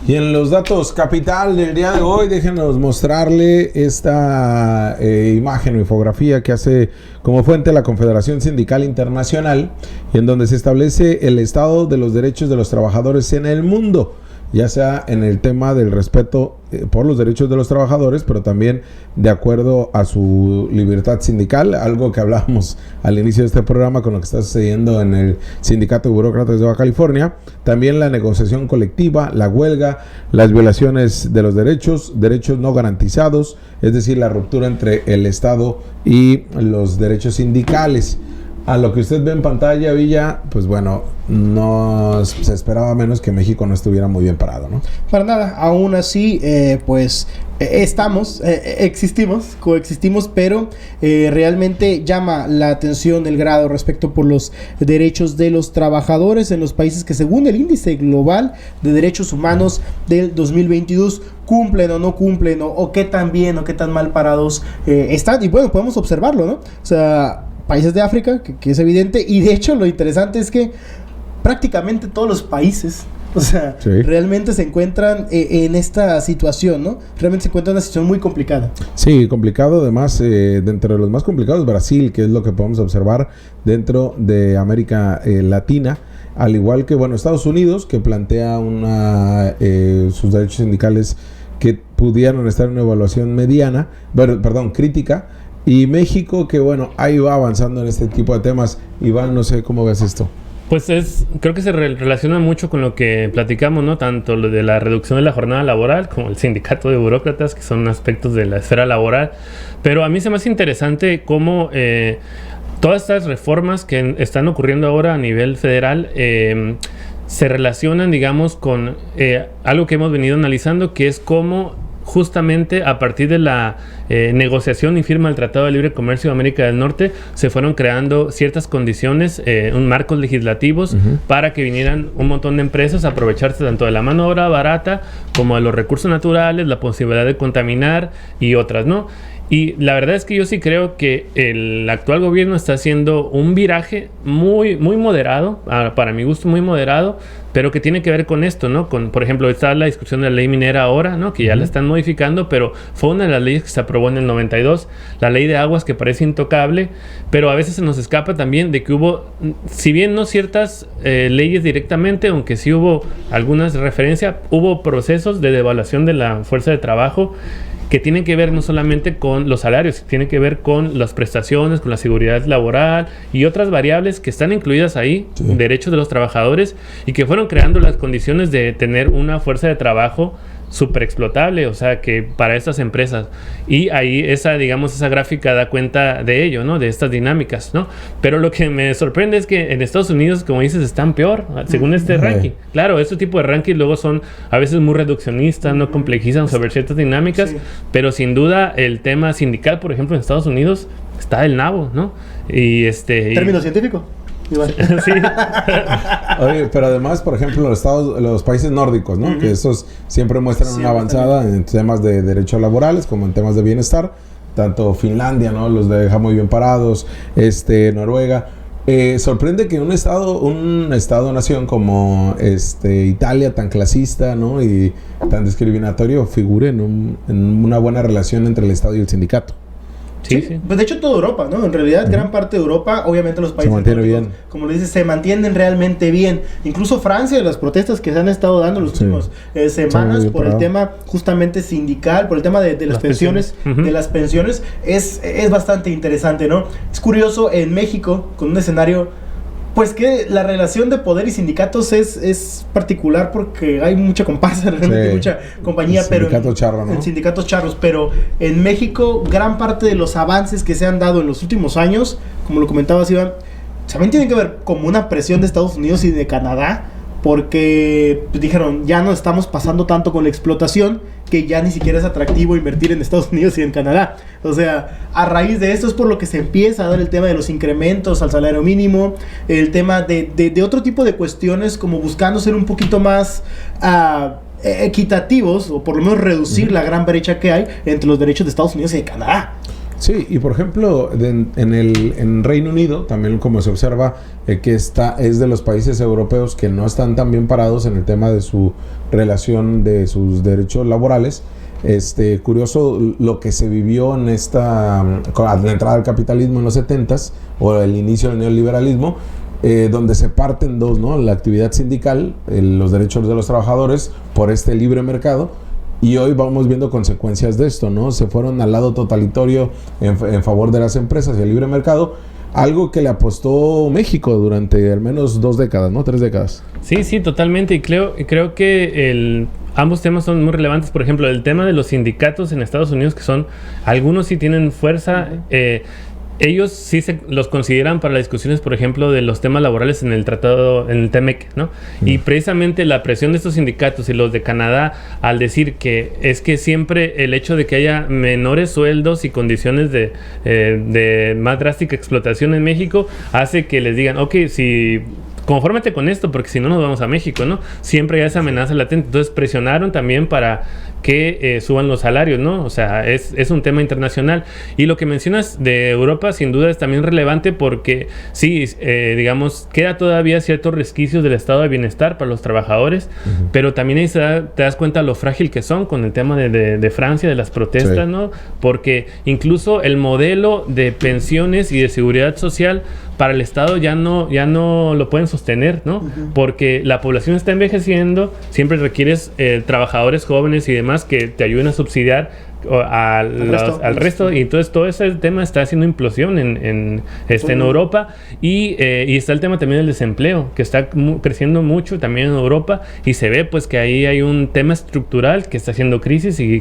Y en los datos capital del día de hoy, déjenos mostrarle esta imagen o infografía que hace como fuente la Confederación Sindical Internacional, en donde se establece el estado de los derechos de los trabajadores en el mundo, ya sea en el tema del respeto por los derechos de los trabajadores, pero también de acuerdo a su libertad sindical, algo que hablábamos al inicio de este programa con lo que está sucediendo en el Sindicato de Burócratas de Baja California, también la negociación colectiva, la huelga, las violaciones de los derechos no garantizados, es decir, la ruptura entre el Estado y los derechos sindicales. A lo que usted ve en pantalla, Villa, pues bueno, no se esperaba menos que México no estuviera muy bien parado, ¿no? Para nada, aún así, coexistimos, pero realmente llama la atención el grado respecto por los derechos de los trabajadores en los países que, según el Índice Global de Derechos Humanos del 2022, cumplen o no cumplen, o qué tan bien o qué tan mal parados están. Y bueno, podemos observarlo, ¿no? O sea, países de África, que es evidente, y de hecho lo interesante es que prácticamente todos los países, o sea, sí, realmente se encuentran en esta situación, ¿no? Realmente se encuentran en una situación muy complicada. Sí, complicado. Además, dentro de los más complicados, Brasil, que es lo que podemos observar dentro de América Latina, al igual que, bueno, Estados Unidos, que plantea sus derechos sindicales que pudieran estar en una evaluación crítica. Y México, que bueno, ahí va avanzando en este tipo de temas. Iván, no sé cómo ves esto. Pues creo que se relaciona mucho con lo que platicamos, ¿no? Tanto lo de la reducción de la jornada laboral como el sindicato de burócratas, que son aspectos de la esfera laboral. Pero a mí se me hace interesante cómo todas estas reformas que están ocurriendo ahora a nivel federal se relacionan, digamos, con algo que hemos venido analizando, que es cómo justamente a partir de la negociación y firma del Tratado de Libre Comercio de América del Norte se fueron creando ciertas condiciones, marcos legislativos para que vinieran un montón de empresas a aprovecharse tanto de la mano de obra barata como de los recursos naturales, la posibilidad de contaminar y otras, ¿no? Y la verdad es que yo sí creo que el actual gobierno está haciendo un viraje muy, muy moderado, para mi gusto muy moderado, pero que tiene que ver con esto, ¿no? Por ejemplo, está la discusión de la ley minera ahora, ¿no? Que ya la están modificando, pero fue una de las leyes que se aprobó en el 92, la ley de aguas, que parece intocable, pero a veces se nos escapa también de que hubo, si bien no ciertas leyes directamente, aunque sí hubo algunas referencias, hubo procesos de devaluación de la fuerza de trabajo que tienen que ver no solamente con los salarios, tienen que ver con las prestaciones, con la seguridad laboral y otras variables que están incluidas ahí, sí, derechos de los trabajadores, y que fueron creando las condiciones de tener una fuerza de trabajo súper explotable, o sea, que para estas empresas. Y ahí esa gráfica da cuenta de ello, ¿no? De estas dinámicas, ¿no? Pero lo que me sorprende es que en Estados Unidos, como dices, están peor, según este ranking. Claro, este tipo de rankings luego son a veces muy reduccionistas, no complejizan sobre ciertas dinámicas, sí, pero sin duda el tema sindical, por ejemplo, en Estados Unidos está del nabo, ¿no? Y ¿Término científico? Sí. Oye, pero además, por ejemplo, los países nórdicos, ¿no? Que esos siempre muestran una avanzada en temas de derechos laborales como en temas de bienestar. Tanto Finlandia, ¿no? Los deja muy bien parados. Noruega. Sorprende que un estado-nación como Italia, tan clasista, ¿no? Y tan discriminatorio, figure en una buena relación entre el Estado y el sindicato. Sí. Pues de hecho toda Europa, ¿no? En realidad gran parte de Europa, obviamente los países nórdicos, como lo dices, se mantienen realmente bien. Incluso Francia, las protestas que se han estado dando en las últimas semanas por el tema justamente sindical, por el tema de las pensiones, de las pensiones, es bastante interesante, ¿no? Es curioso, en México, con un escenario, pues que la relación de poder y sindicatos es particular porque hay mucha comparsa, realmente mucha compañía, pero en sindicatos charros, pero en México gran parte de los avances que se han dado en los últimos años, como lo comentabas, Iván, también tienen que ver como una presión de Estados Unidos y de Canadá, porque pues, dijeron, ya no estamos pasando tanto con la explotación, que ya ni siquiera es atractivo invertir en Estados Unidos y en Canadá. O sea, a raíz de esto es por lo que se empieza a dar el tema de los incrementos al salario mínimo, el tema de otro tipo de cuestiones, como buscando ser un poquito más equitativos, o por lo menos reducir la gran brecha que hay entre los derechos de Estados Unidos y de Canadá. Sí, y por ejemplo, en Reino Unido, también como se observa, que es de los países europeos que no están tan bien parados en el tema de su relación de sus derechos laborales. Curioso lo que se vivió con la entrada del capitalismo en los 70s o el inicio del neoliberalismo, donde se parten dos, ¿no? La actividad sindical, los derechos de los trabajadores por este libre mercado, y hoy vamos viendo consecuencias de esto, ¿no? Se fueron al lado totalitario en favor de las empresas y el libre mercado, algo que le apostó México durante al menos 2 décadas, ¿no? 3 décadas. Sí, totalmente, y creo que ambos temas son muy relevantes. Por ejemplo, el tema de los sindicatos en Estados Unidos, que algunos sí tienen fuerza. Ellos sí los consideran para las discusiones, por ejemplo, de los temas laborales en el tratado, en el TEMEC, ¿no? Y precisamente la presión de estos sindicatos y los de Canadá al decir que siempre el hecho de que haya menores sueldos y condiciones de más drástica explotación en México hace que les digan, ok, si confórmate con esto, porque si no nos vamos a México, ¿no? Siempre hay esa amenaza latente. Entonces presionaron también para que suban los salarios, ¿no? O sea, es un tema internacional. Y lo que mencionas de Europa, sin duda, es también relevante porque sí, digamos, queda todavía ciertos resquicios del estado de bienestar para los trabajadores, pero también ahí te das cuenta lo frágil que son con el tema de Francia, de las protestas, ¿no? Porque incluso el modelo de pensiones y de seguridad social para el Estado ya no lo pueden sostener, ¿no? Porque la población está envejeciendo, siempre requieres trabajadores jóvenes y demás que te ayuden a subsidiar al resto, y entonces todo ese tema está haciendo implosión en Europa, y está el tema también del desempleo, que está creciendo mucho también en Europa, y se ve pues que ahí hay un tema estructural que está haciendo crisis y